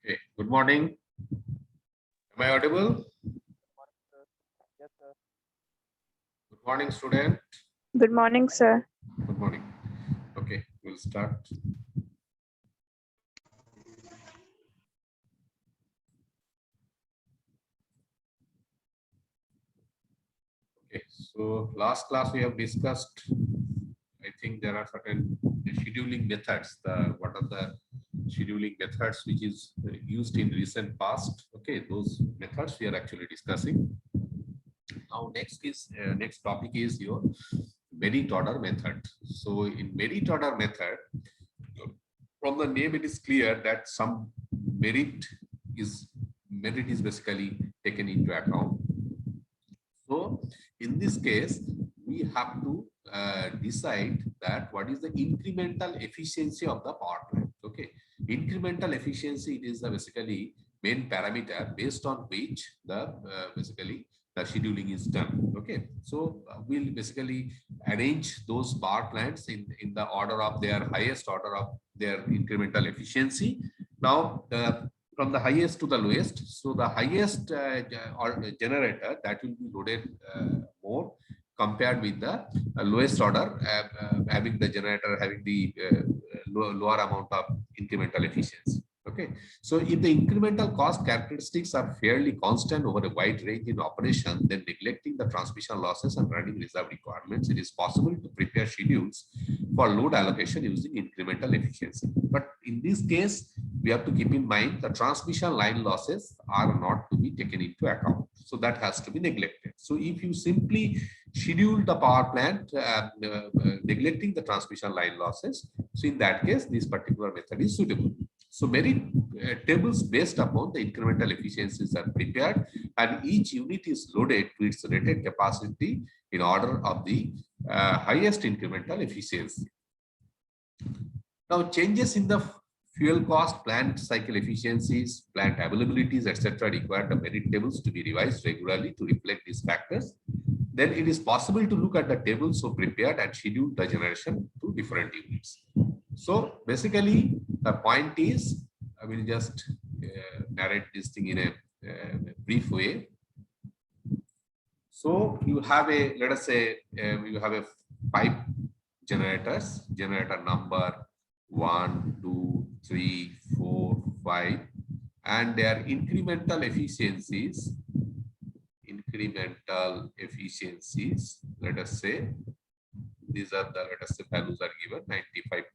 Okay, good morning. Am I audible? Yes, sir. Good morning, student. Good morning, sir. Good morning. Okay, we'll start. Okay, so last class we have discussed, I think there are certain scheduling methods. What are the scheduling methods which is used in recent past? Okay, those methods we are actually discussing. Now next topic is your merit order method. So in merit order method, from the name it is clear that some merit is basically taken into account. So in this case, we have to decide that what is the incremental efficiency of the power plant. Okay, incremental efficiency, it is the basically main parameter based on which the basically the scheduling is done. Okay, so we'll basically arrange those power plants in the order of their highest order of their incremental efficiency. Now from the highest to the lowest. So the highest generator that will be loaded more compared with the lowest order having the generator having the lower amount of incremental efficiency. Okay, so if the incremental cost characteristics are fairly constant over a wide range in operation, then neglecting the transmission losses and running reserve requirements, it is possible to prepare schedules for load allocation using incremental efficiency. But in this case, we have to keep in mind the transmission line losses are not to be taken into account. So that has to be neglected. So if you simply schedule the power plant neglecting the transmission line losses, so in that case, this particular method is suitable. So many tables based upon the incremental efficiencies are prepared and each unit is loaded to its rated capacity in order of the highest incremental efficiency. Now, changes in the fuel cost, plant cycle efficiencies, plant availabilities, etc., require the merit tables to be revised regularly to reflect these factors. Then it is possible to look at the table so prepared and schedule the generation to different units. So basically, the point is, I will just narrate this thing in a brief way. So you have a, let us say, you have a 5 generators, generator number 1, 2, 3, 4, 5, and their incremental efficiencies, let us say, these are the, let us say, values are given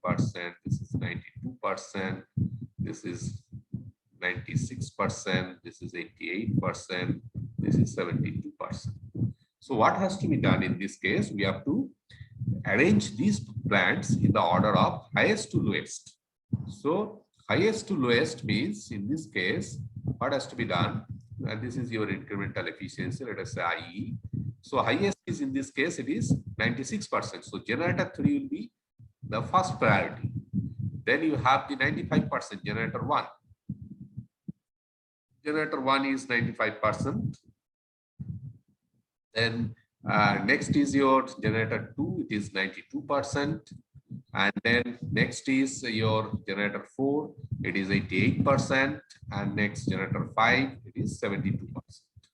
95%, this is 92%, this is 96%, this is 88%, this is 72%. So what has to be done in this case? We have to arrange these plants in the order of highest to lowest. So highest to lowest means in this case, what has to be done? And this is your incremental efficiency, let us say IE. So highest is in this case, it is 96%. So generator 3 will be the first priority. Then you have the 95%, generator 1. Generator 1 is 95%. Then next is your generator 2, it is 92%. And then next is your generator 4, it is 88%. And next generator 5, it is 72%.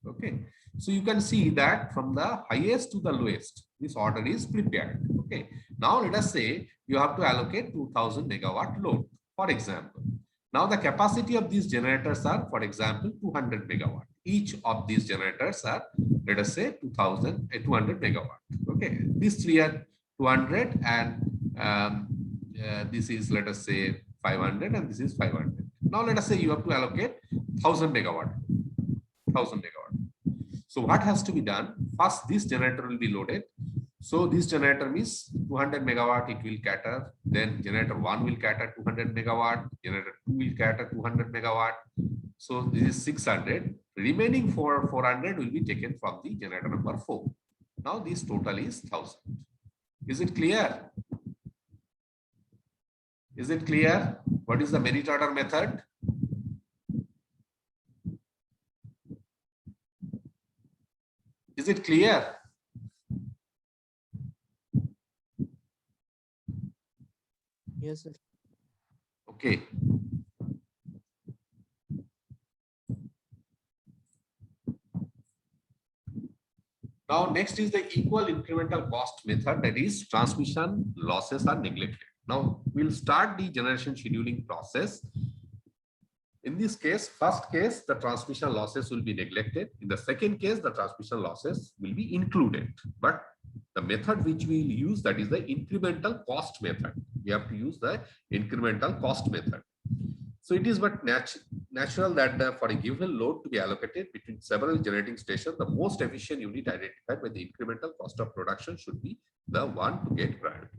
Okay. So you can see that from the highest to the lowest, this order is prepared. Okay. Now let us say you have to allocate 2000 megawatt load, for example. Now the capacity of these generators are, for example, 200 megawatt. Each of these generators are, let us say, 200 megawatt. Okay, these three are 200 and this is, let us say, 500 and this is 500. Now let us say you have to allocate 1000 megawatt. 1000 megawatt. So what has to be done? First, this generator will be loaded. So this generator means 200 megawatt, it will cater. Then generator 1 will cater 200 megawatt. Generator 2 will cater 200 megawatt. So this is 600. Remaining 400 will be taken from the generator number 4. Now this total is 1000. Is it clear? Is it clear? What is the merit order method? Is it clear? Yes, sir. Okay. Now, next is the equal incremental cost method, that is transmission losses are neglected. Now, we'll start the generation scheduling process. In this case, first case, the transmission losses will be neglected. In the second case, the transmission losses will be included. But the method which we will use, that is the incremental cost method. We have to use the incremental cost method. So it is but natural that for a given load to be allocated between several generating stations, the most efficient unit identified by the incremental cost of production should be the one to get priority.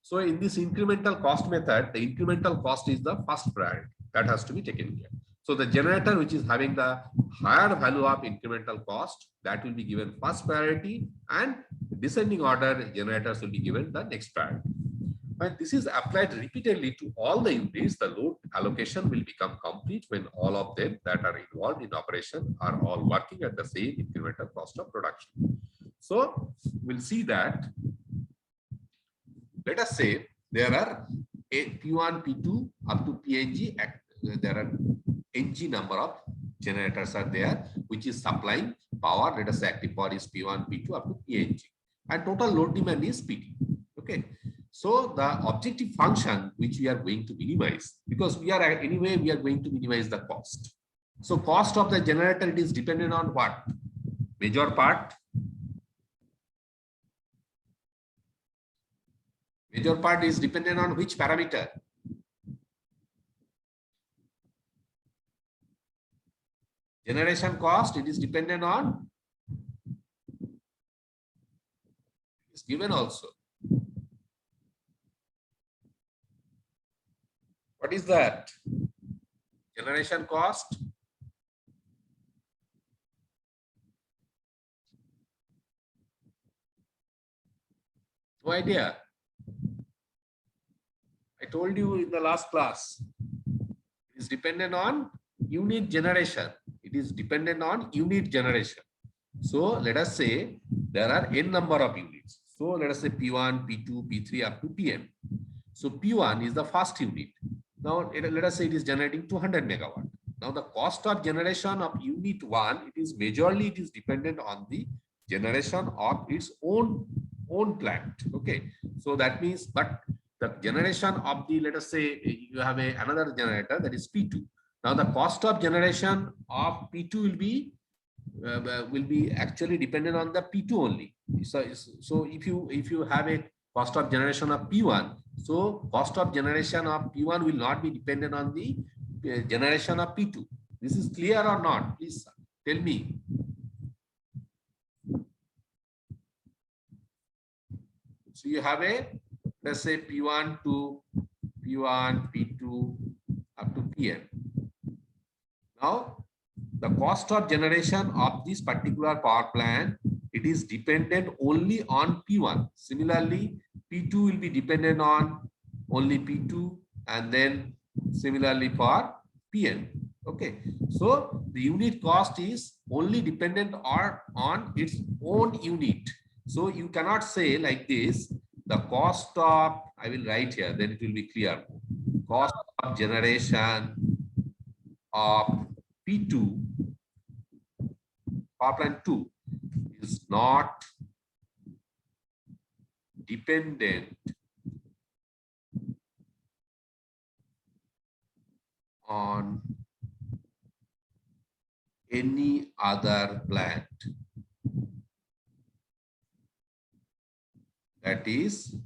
So in this incremental cost method, the incremental cost is the first priority that has to be taken care. So the generator which is having the higher value of incremental cost, that will be given first priority, and descending order generators will be given the next priority. When this is applied repeatedly to all the units, the load allocation will become complete when all of them that are involved in operation are all working at the same incremental cost of production. So we'll see that. Let us say there are P1, P2 up to PNG. There are NG number of generators are there, which is supplying power. Let us say active power is P1, P2 up to PNG, and total load demand is PT. Okay. So the objective function which we are going to minimize, because we are going to minimize the cost. So cost of the generator, it is dependent on what? Major part. Major part is dependent on which parameter? Generation cost, it is dependent on, it's given also. What is that? Generation cost. No idea. I told you in the last class. It is dependent on unit generation. It is dependent on unit generation. So let us say there are n number of units. So let us say P1, P2, P3 up to Pn. So P1 is the first unit. Now let us say it is generating 200 megawatt. Now the cost of generation of unit 1, it is dependent on the generation of its own plant. Okay. So that means, but the generation of the, let us say you have another generator, that is P2. Now the cost of generation of P2 will be actually dependent on the P2 only. So if you have a cost of generation of P1, so cost of generation of P1 will not be dependent on the generation of P2. This is clear or not? Please tell me. So you have let's say P1 to P1, P2 up to Pn. Now the cost of generation of this particular power plant, it is dependent only on P1. Similarly, P2 will be dependent on only P2, and then similarly for Pn. Okay. So the unit cost is only dependent on its own unit. So you cannot say like this, the cost of, I will write here, then it will be clear. Cost of generation of P2, power plant 2, is not dependent on any other plant. That is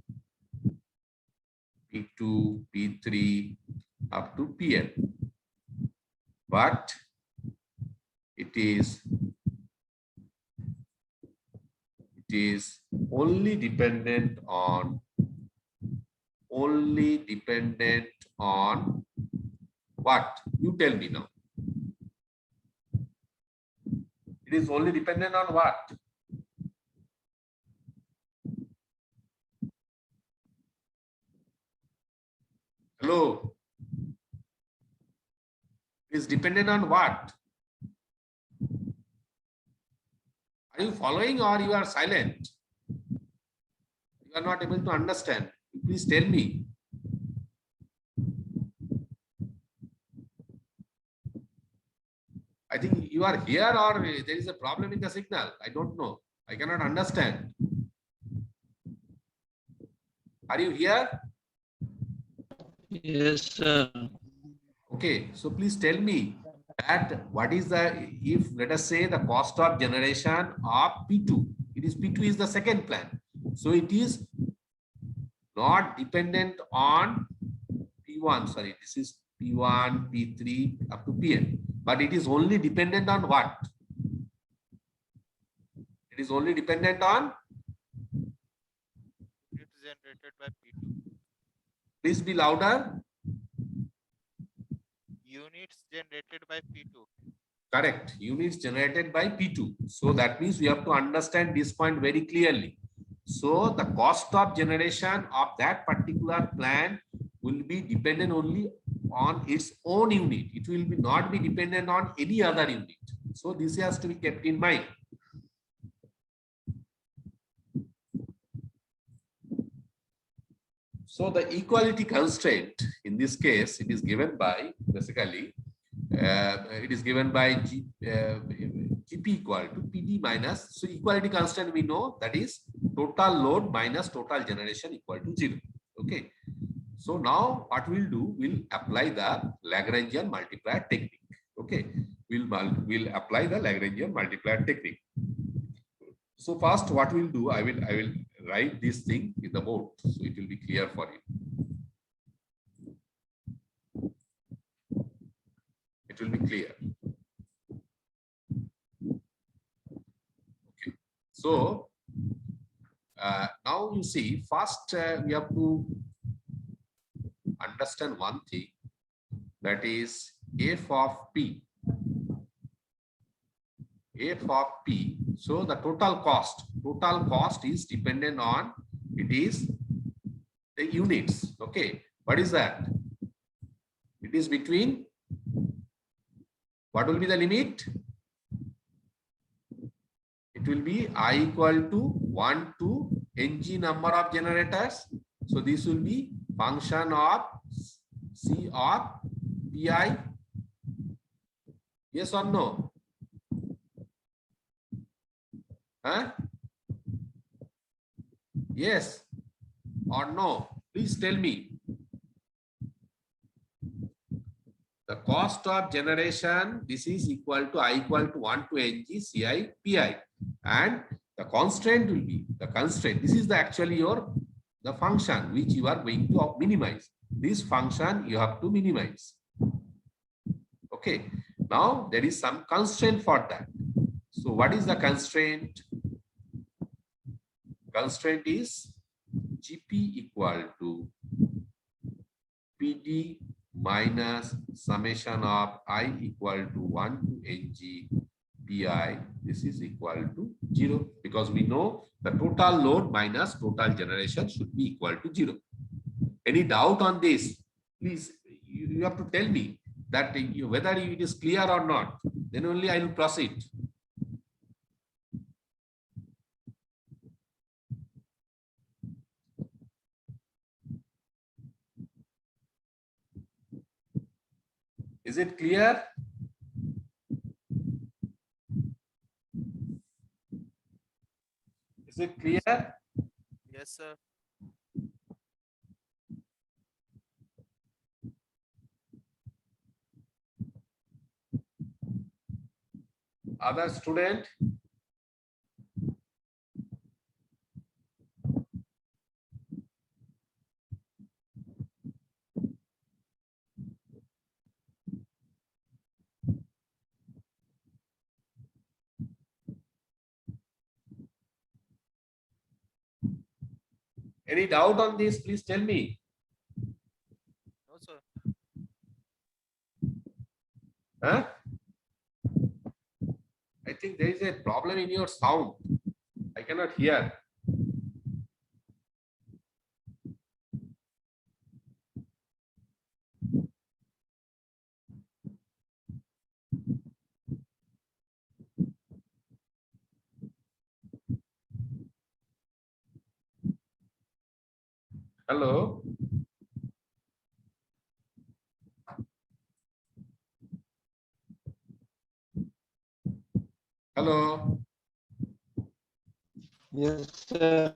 P2, P3 up to Pn. But it is only dependent on what? You tell me now. It is only dependent on what? Hello? It is dependent on what? Are you following or you are silent? You are not able to understand. Please tell me. I think you are here or there is a problem in the signal. I don't know. I cannot understand. Are you here? Yes, sir. Okay, so please tell me that what is the, if let us say the cost of generation of P2, it is P2 is the second plan. So it is not dependent on P1, sorry, this is P1, P3 up to Pn, but it is only dependent on what? It is only dependent on, It's generated by P2. please be louder. Units generated by P2. Correct, units generated by P2. So that means we have to understand this point very clearly. So the cost of generation of that particular plant will be dependent only on its own unit. It will be not be dependent on any other unit. So this has to be kept in mind. So the equality constraint in this case, it is given by basically it is given by GP equal to PD minus. So equality constant we know that is total load minus total generation equal to 0. Okay. So now what we'll do, we'll apply the Lagrangian multiplier technique. Okay. We'll apply the Lagrangian multiplier technique. So first what we'll do, I will write this thing in the board so it will be clear for you. It will be clear. Okay. So now you see, first we have to understand one thing, that is f of p. F of p. So the total cost is dependent on, it is the units. Okay. What is that? It is between, what will be the limit? It will be I equal to 1 to ng number of generators. So this will be function of C of Pi. Yes or no? Huh? Yes or no? Please tell me. The cost of generation, this is equal to I equal to 1 to ng Ci Pi. And the constraint will be, the constraint, this is the actually the function which you are going to minimize. This function you have to minimize. Okay. Now there is some constraint for that. So what is the constraint? Constraint is Gp equal to PD minus summation of I equal to 1 to ng Pi. This is equal to 0 because we know the total load minus total generation should be equal to 0. Any doubt on this? Please, you have to tell me that whether it is clear or not. Then only I will proceed. Is it clear? Is it clear? Yes, sir. Other student? Any doubt on this? Please tell me. No, sir. Huh? I think there is a problem in your sound. I cannot hear. Hello? Hello? Yes, sir.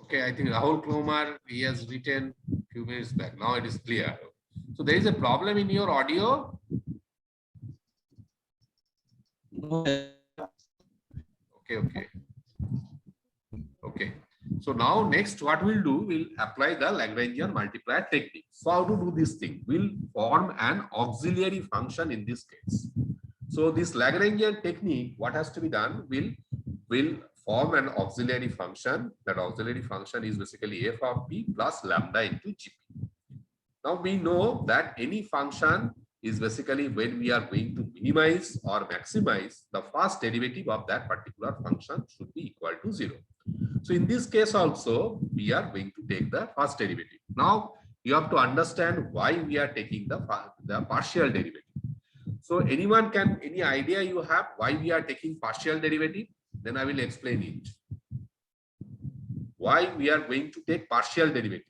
Okay, I think Rahul Kumar, he has written few minutes back. Now it is clear. So there is a problem in your audio. No, sir. Okay. So now next what we'll do, we'll apply the Lagrangian multiplier technique. So how to do this thing? We'll form an auxiliary function in this case. So this Lagrangian technique, what has to be done? We'll form an auxiliary function. That auxiliary function is basically f of p plus lambda into gp. Now we know that any function is basically when we are going to minimize or maximize, the first derivative of that particular function should be equal to 0. So in this case also, we are going to take the first derivative. Now you have to understand why we are taking the partial derivative. So any idea you have why we are taking partial derivative? Then I will explain it. Why we are going to take partial derivative?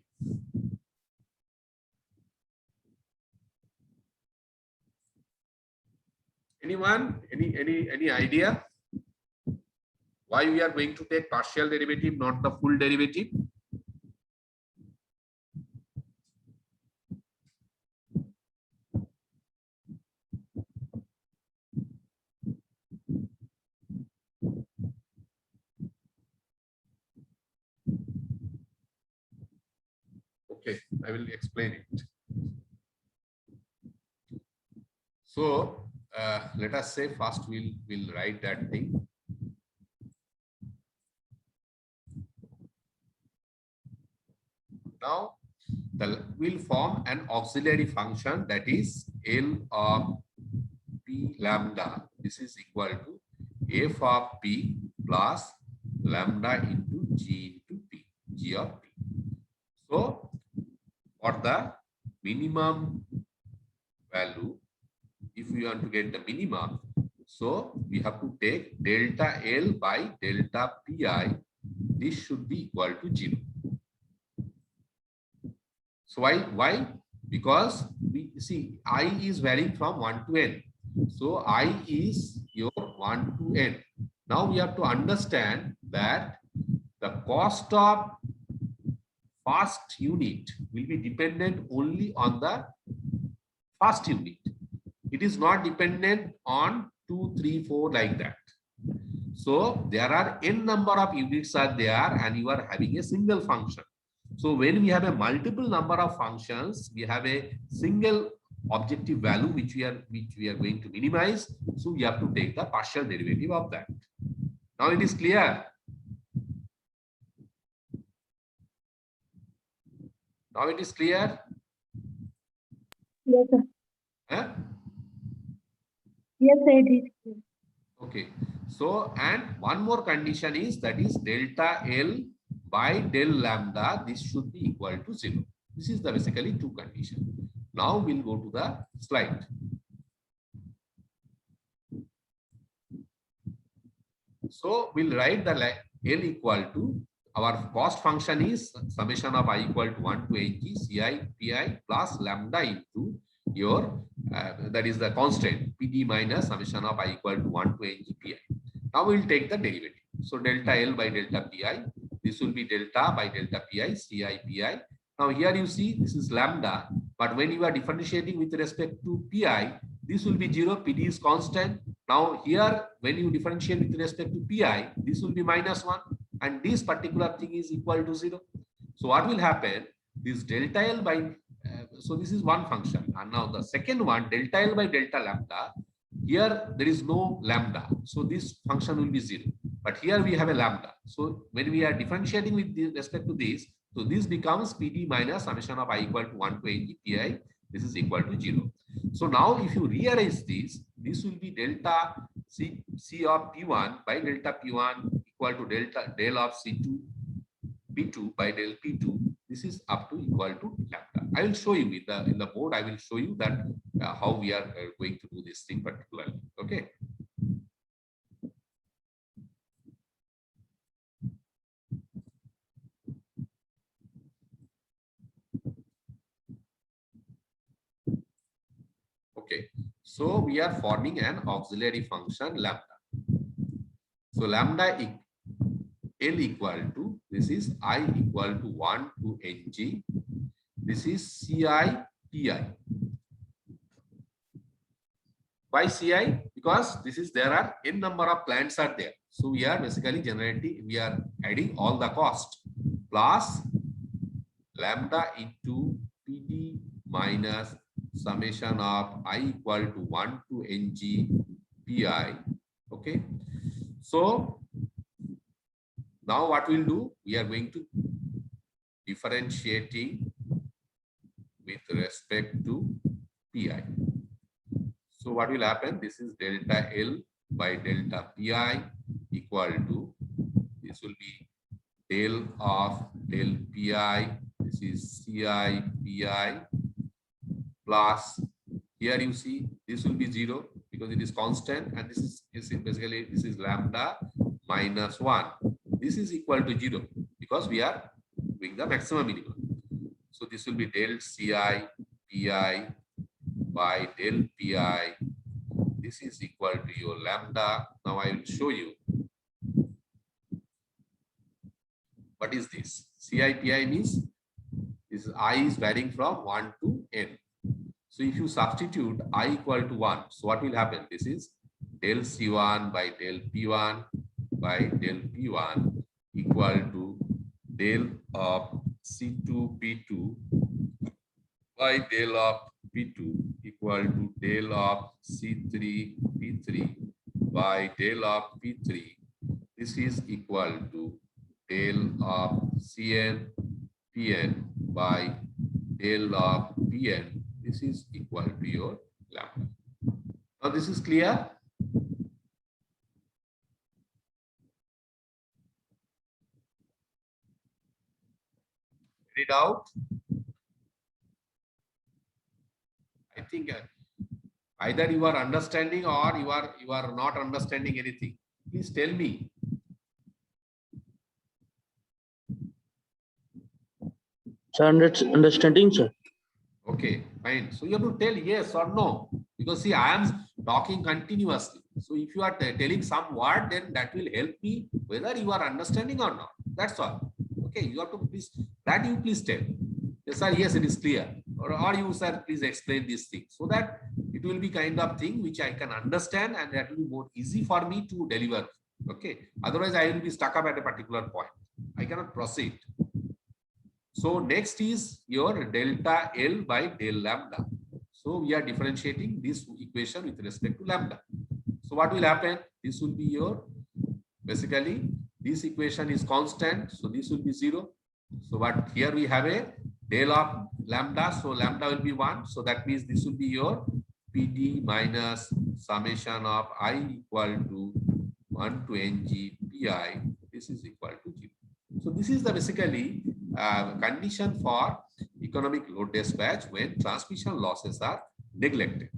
Anyone? Any idea? Why we are going to take partial derivative, not the full derivative? Okay, I will explain it. So let us say first we'll write that thing. Now we'll form an auxiliary function, that is L of p lambda. This is equal to f of p plus lambda into g into p, g of p. So for the minimum value, if we want to get the minimum, so we have to take delta L by delta pi. This should be equal to 0. So why? Because we see I is varying from 1 to n. So I is your 1 to n. Now we have to understand that the cost of first unit will be dependent only on the first unit. It is not dependent on 2, 3, 4 like that. So there are n number of units are there and you are having a single function. So when we have a multiple number of functions, we have a single objective value which we are going to minimize. So we have to take the partial derivative of that. Now it is clear. Now it is clear. Yes, sir. Huh? Yes, sir, it is clear. Okay. So and one more condition is, that is delta L by del lambda. This should be equal to 0. This is the basically two conditions. Now we'll go to the slide. So we'll write the L equal to, our cost function is summation of I equal to 1 to n g ci pi plus lambda into your that is the constant pd minus summation of I equal to 1 to n g pi. Now we'll take the derivative. So delta L by delta pi, this will be delta by delta pi ci pi. Now here you see this is lambda, but when you are differentiating with respect to pi, this will be 0, pd is constant. Now here when you differentiate with respect to pi, this will be minus 1 and this particular thing is equal to 0. So what will happen, this delta L by so this is one function, and now the second one delta L by delta lambda, here there is no lambda, so this function will be 0, but here we have a lambda. So when we are differentiating with respect to this, so this becomes pd minus summation of I equal to 1 to n g pi. This is equal to 0. So now if you rearrange this will be delta c of p1 by delta p1 equal to delta del of c2 p2 by del p2. This is up to equal to lambda. I will show you in the board. I will show you that how we are going to do this thing particularly. Okay. Okay. So we are forming an auxiliary function lambda. So lambda L equal to, this is I equal to 1 to Ng. This is Ci Pi. Why Ci? Because this is, there are n number of plants are there. So we are basically generating, we are adding all the cost plus lambda into Pd minus summation of I equal to 1 to Ng Pi. Okay. So now what we'll do, we are going to differentiating with respect to Pi. So what will happen? This is delta L by delta Pi equal to, this will be del of del Pi, this is Ci Pi plus, here you see this will be 0 because it is constant, and this is basically, this is lambda minus 1. This is equal to 0 because we are doing the maximum minimum. So this will be del Ci Pi by del Pi. This is equal to your lambda. Now I will show you. What is this? Ci Pi means this I is varying from 1 to n. So if you substitute I equal to 1, so what will happen? This is del C1 by del P1 by del P1 equal to del of C2 P2 by del of P2 equal to del of C3 P3 by del of P3. This is equal to del of Cn Pn by del of Pn. This is equal to your lambda. Now this is clear. Any doubt? I think either you are understanding or you are not understanding anything. Please tell me. Sir, understanding, sir. Okay, fine. So you have to tell yes or no, because see, I am talking continuously. So if you are telling some word, then that will help me whether you are understanding or not. That's all. Okay, you have to please, that you please tell. Yes, sir, yes, it is clear. Or you, sir, please explain this thing so that it will be kind of thing which I can understand, and that will be more easy for me to deliver. Okay, otherwise I will be stuck up at a particular point. I cannot proceed. So next is your delta L by del lambda. So we are differentiating this equation with respect to lambda. So what will happen? This will be your, basically this equation is constant. So this will be 0. So but here we have a del of lambda. So lambda will be 1. So that means this will be your PD minus summation of I equal to 1 to Ng Pi. This is equal to 0. So this is the basically condition for economic load dispatch when transmission losses are neglected.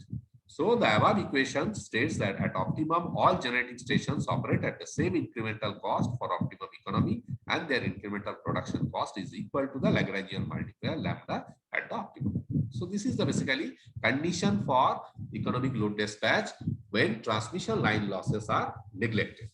So the above equation states that at optimum, all generating stations operate at the same incremental cost for optimum economy, and their incremental production cost is equal to the Lagrangian multiplier lambda at the optimum. So this is the basically condition for economic load dispatch when transmission line losses are neglected.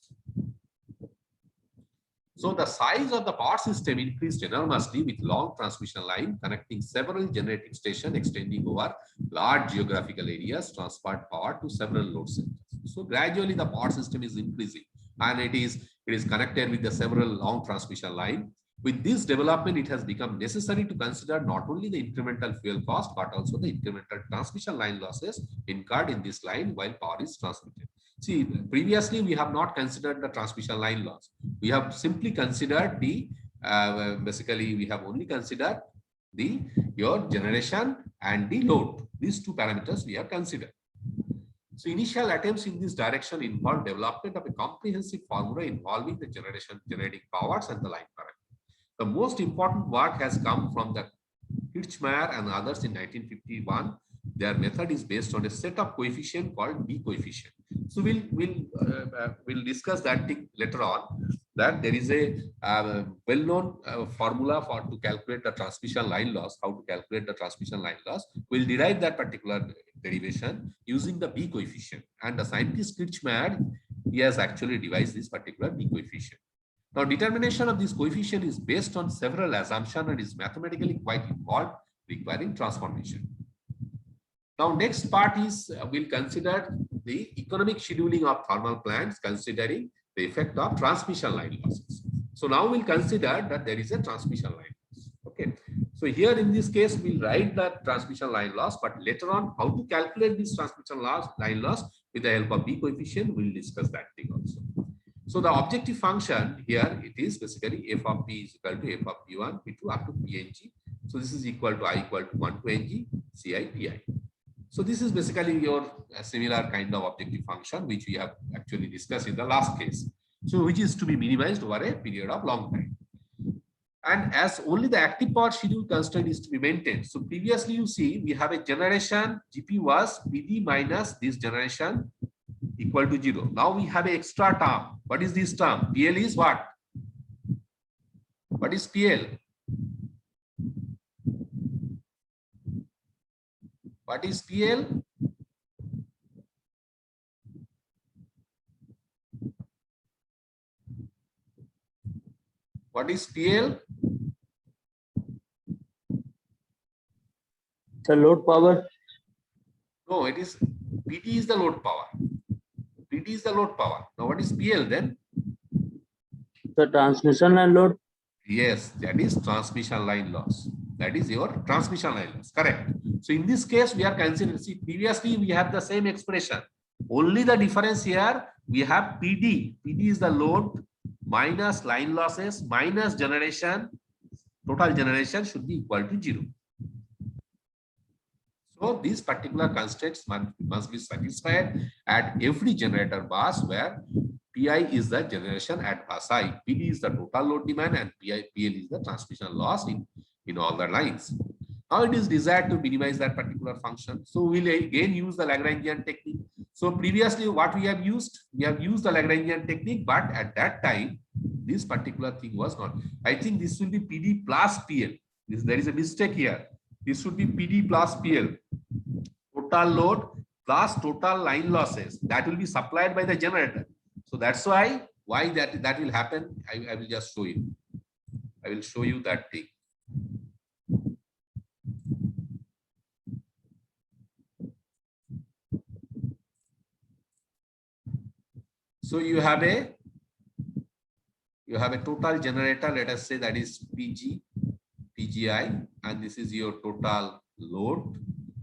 So the size of the power system increased enormously with long transmission line connecting several generating stations extending over large geographical areas, transport power to several load centers. So gradually the power system is increasing, and it is connected with the several long transmission line. With this development, it has become necessary to consider not only the incremental fuel cost, but also the incremental transmission line losses incurred in this line while power is transmitted. See, previously we have not considered the transmission line loss. We have simply considered the, basically we have only considered the your generation and the load. These two parameters we have considered. So initial attempts in this direction involved development of a comprehensive formula involving the generating powers and the line parameter. The most important work has come from the Kirchmeier and others in 1951. Their method is based on a set of coefficient called B coefficient. So we'll discuss that thing later on. That there is a well-known formula for to calculate the transmission line loss. How to calculate the transmission line loss? We'll derive that particular derivation using the B coefficient. And the scientist Kirchmeier, he has actually devised this particular B coefficient. Now, determination of this coefficient is based on several assumptions and is mathematically quite involved, requiring transformation. Now, next part is we'll consider the economic scheduling of thermal plants, considering the effect of transmission line losses. So now we'll consider that there is a transmission line loss. Okay. So here in this case, we'll write the transmission line loss, but later on, how to calculate this transmission line loss with the help of B coefficient, we'll discuss that thing also. So the objective function here, it is basically f of p is equal to f of p1, p2 up to png. So this is equal to I equal to 1 to ng, ci, pi. So this is basically your similar kind of objective function, which we have actually discussed in the last case. So which is to be minimized over a period of long time. And as only the active power schedule constraint is to be maintained. So previously you see we have a generation, GP was PD minus this generation equal to 0. Now we have an extra term. What is this term? PL is what? What is PL? What is PL? What is PL? The load power. No, it is PD is the load power. PD is the load power. Now what is PL then? The transmission line load. Yes, that is transmission line loss. That is your transmission line loss. Correct. So in this case, we are considering, see, previously we have the same expression. Only the difference here, we have PD. PD is the load minus line losses minus generation. Total generation should be equal to 0. So these particular constraints must be satisfied at every generator bus where PI is the generation at bus I, PD is the total load demand, and PL is the transmission loss in all the lines. Now it is desired to minimize that particular function. So we'll again use the Lagrangian technique. So previously what we have used the Lagrangian technique, but at that time, this particular thing was not. I think this will be PD plus PL. There is a mistake here. This should be PD plus PL. Total load plus total line losses that will be supplied by the generator. So that's why that will happen. I will just show you. I will show you that thing. So you have a total generator, let us say that is PG, PGI, and this is your total load,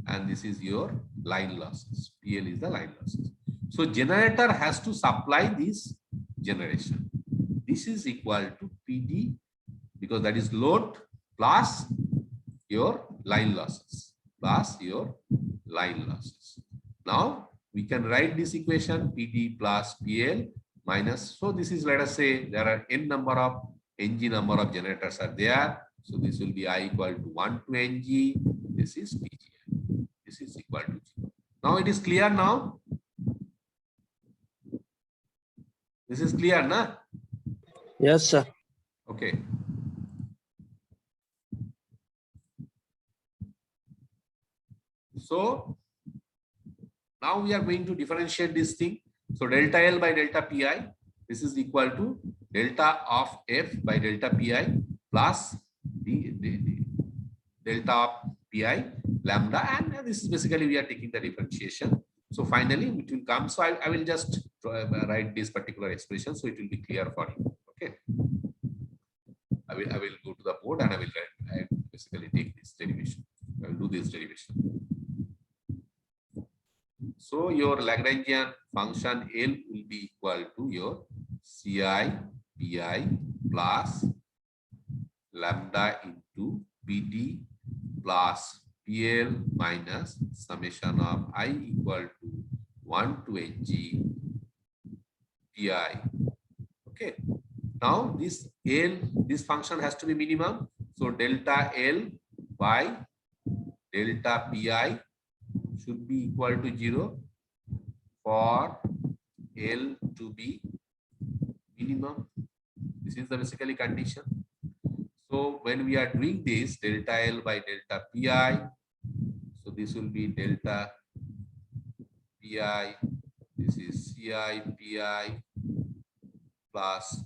and this is your line losses. PL is the line losses. So generator has to supply this generation. This is equal to PD, because that is load plus your line losses, Now we can write this equation PD plus PL minus, so this is, let us say there are n number of generators are there. So this will be I equal to 1 to ng. This is PGI. This is equal to 0. Now it is clear now. This is clear, na? Yes, sir. Okay. So now we are going to differentiate this thing. So delta L by delta Pi, this is equal to delta of F by delta Pi plus the delta of Pi lambda, and this is basically we are taking the differentiation. So finally it will come. So I will just write this particular expression so it will be clear for you. Okay. I will go to the board and I will basically take this derivation. I will do this derivation. So your Lagrangian function L will be equal to your Ci Pi plus lambda into PD plus PL minus summation of I equal to 1 to ng Pi. Okay. Now this function has to be minimum. So delta L by delta Pi should be equal to 0 for L to be minimum. This is the basically condition. So when we are doing this delta L by delta Pi, so this will be delta Pi, this is Ci Pi plus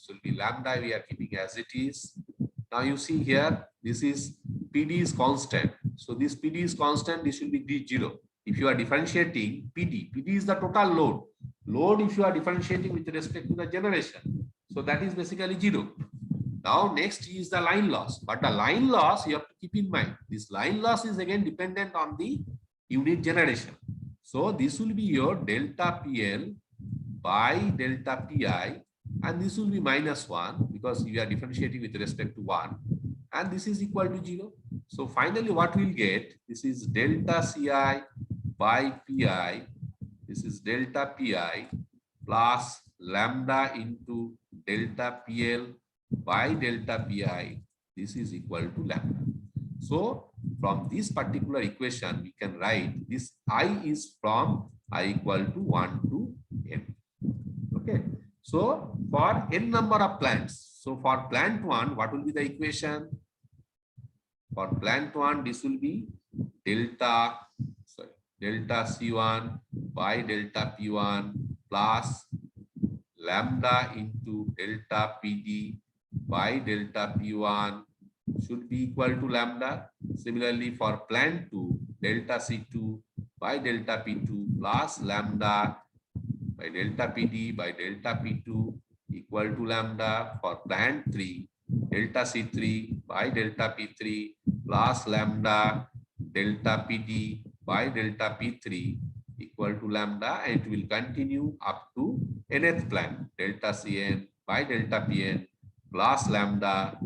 will be lambda, we are keeping as it is. Now you see here, this is PD is constant. So this PD is constant, this will be D0. If you are differentiating PD is the total load. Load if you are differentiating with respect to the generation. So that is basically 0. Now next is the line loss. But the line loss you have to keep in mind. This line loss is again dependent on the unit generation. So this will be your delta PL by delta PI, and this will be -1 because we are differentiating with respect to 1, and this is equal to 0. So finally what we'll get, this is delta CI by PI, this is delta PI plus lambda into delta PL by delta PI, this is equal to lambda. So from this particular equation, we can write this I is from I equal to 1 to n. Okay. So for n number of plants, so for plant 1, what will be the equation? For plant 1, this will be delta C1 by delta P1 plus lambda into delta PD by delta P1 should be equal to lambda. Similarly, for plant 2, delta C2 by delta P2 plus lambda by delta PD by delta P2 equal to lambda. For plant 3, delta C3 by delta P3 plus lambda delta PD by delta P3 equal to lambda, and it will continue up to nth plant, delta Cn by delta Pn plus lambda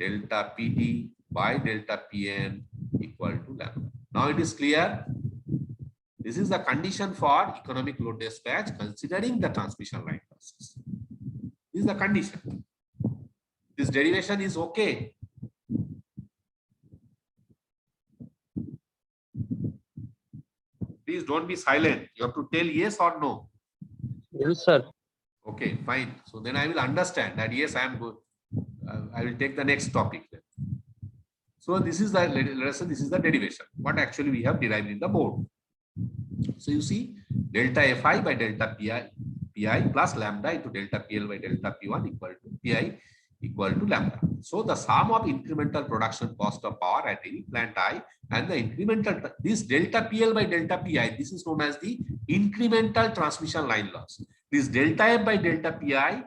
delta PD by delta Pn equal to lambda. Now it is clear. This is the condition for economic load dispatch considering the transmission line losses. This is the condition. This derivation is okay. Please don't be silent. You have to tell yes or no. Yes, sir. Okay, fine. So then I will understand that yes, I am good. I will take the next topic then. So this is the lesson. This is the derivation. What actually we have derived in the board. So you see delta Fi by delta Pi plus lambda into delta PL by delta P1 equal to Pi equal to lambda. So the sum of incremental production cost of power at any plant I and the incremental, this delta PL by delta Pi, this is known as the incremental transmission line loss. This delta F by delta Pi,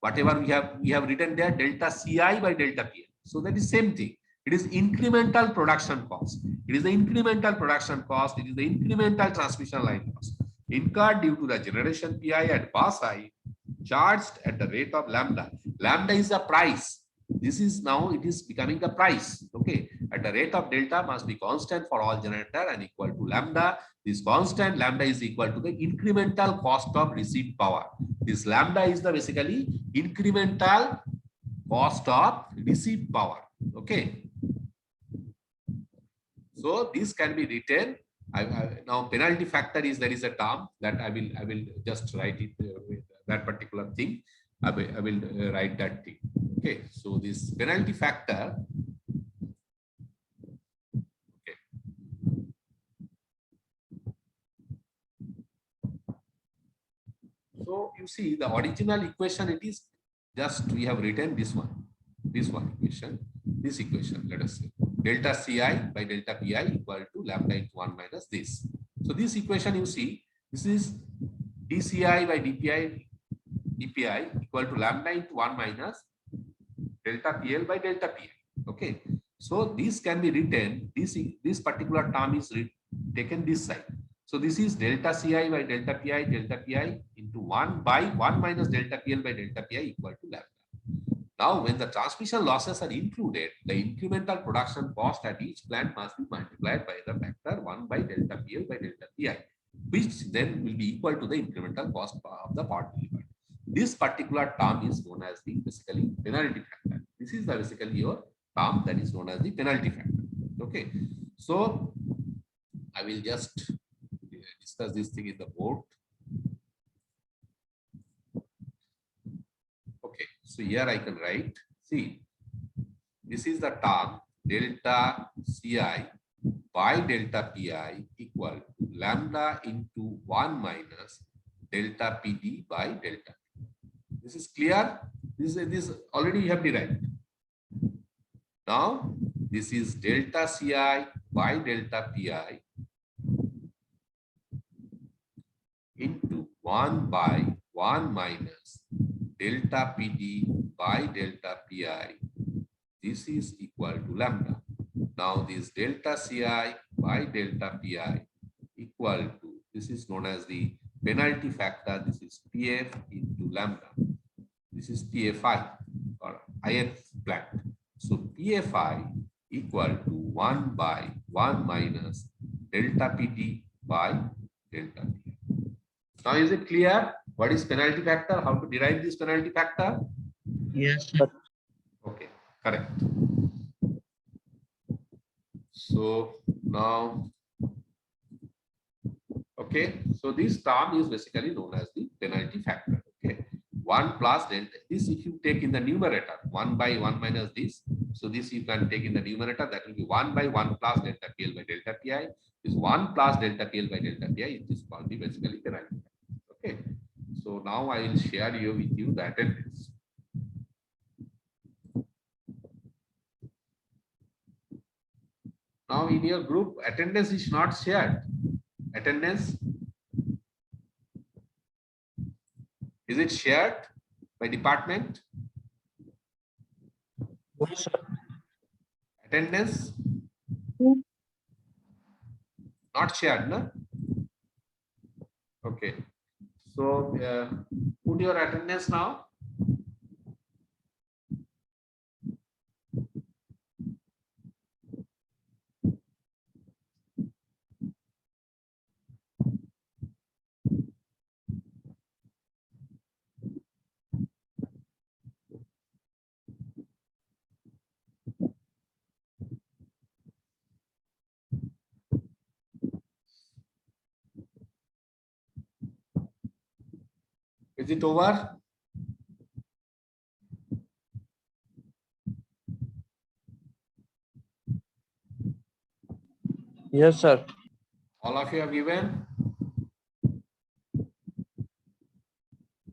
whatever we have written there, delta CI by delta PL. So that is same thing. It is incremental production cost. It is the incremental production cost. It is the incremental transmission line loss incurred due to the generation PI at bus I charged at the rate of lambda. Lambda is the price. This is now it is becoming the price. Okay, at the rate of delta must be constant for all generator and equal to lambda. This constant lambda is equal to the incremental cost of received power. This lambda is the basically incremental cost of received power. Okay. So this can be written. Now penalty factor is, there is a term that I will just write it with that particular thing. I will write that thing. Okay. So this penalty factor. Okay. So you see the original equation, it is just we have written this one equation, this equation, let us say delta Ci by delta Pi equal to lambda into 1 minus this. So this equation you see, this is dCi by dPi equal to lambda into 1 minus delta PL by delta Pi. Okay. So this can be written, this particular term is taken this side. So this is delta Ci by delta Pi into 1 by 1 minus delta PL by delta Pi equal to lambda. Now, when the transmission losses are included, the incremental production cost at each plant must be multiplied by the factor 1 by delta PL by delta Pi, which then will be equal to the incremental cost of the power delivered. This particular term is known as the basically penalty factor. This is the basically your term that is known as the penalty factor. Okay. So I will just discuss this thing in the board. Okay, so here I can write, see, this is the term delta Ci by delta Pi equal to lambda into 1 minus delta PD by delta. This is clear? This already you have derived. Now this is delta Ci by delta Pi into 1 by 1 minus delta PD by delta Pi. This is equal to lambda. Now this delta Ci by delta Pi equal to, this is known as the penalty factor. This is PF into lambda. This is PFI or IF flat. So PFI equal to 1 by 1 minus delta PD by delta Pi. Now is it clear what is penalty factor? How to derive this penalty factor? Yes, sir. Okay, correct. So now, okay, so this term is basically known as the penalty factor. Okay, 1 plus delta. This if you take in the numerator, 1 by 1 minus this. So this you can take in the numerator. That will be 1 by 1 plus delta PL by delta PI. This 1 plus delta PL by delta PI is called the basically penalty factor. Okay, so now I will share with you the attendance. Now in your group, attendance is not shared. Attendance, is it shared by department? Yes, sir. Attendance not shared, no? Okay. So put your attendance now. Is it over? Yes, sir. All of you have given?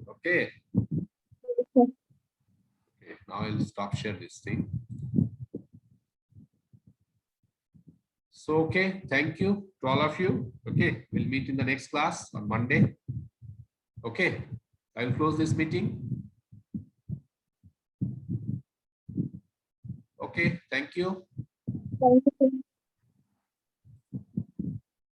Okay. Okay, now I'll stop share this thing. So, okay, thank you to all of you. Okay, we'll meet in the next class on Monday. Okay, I'll close this meeting. Okay, thank you. Thank you.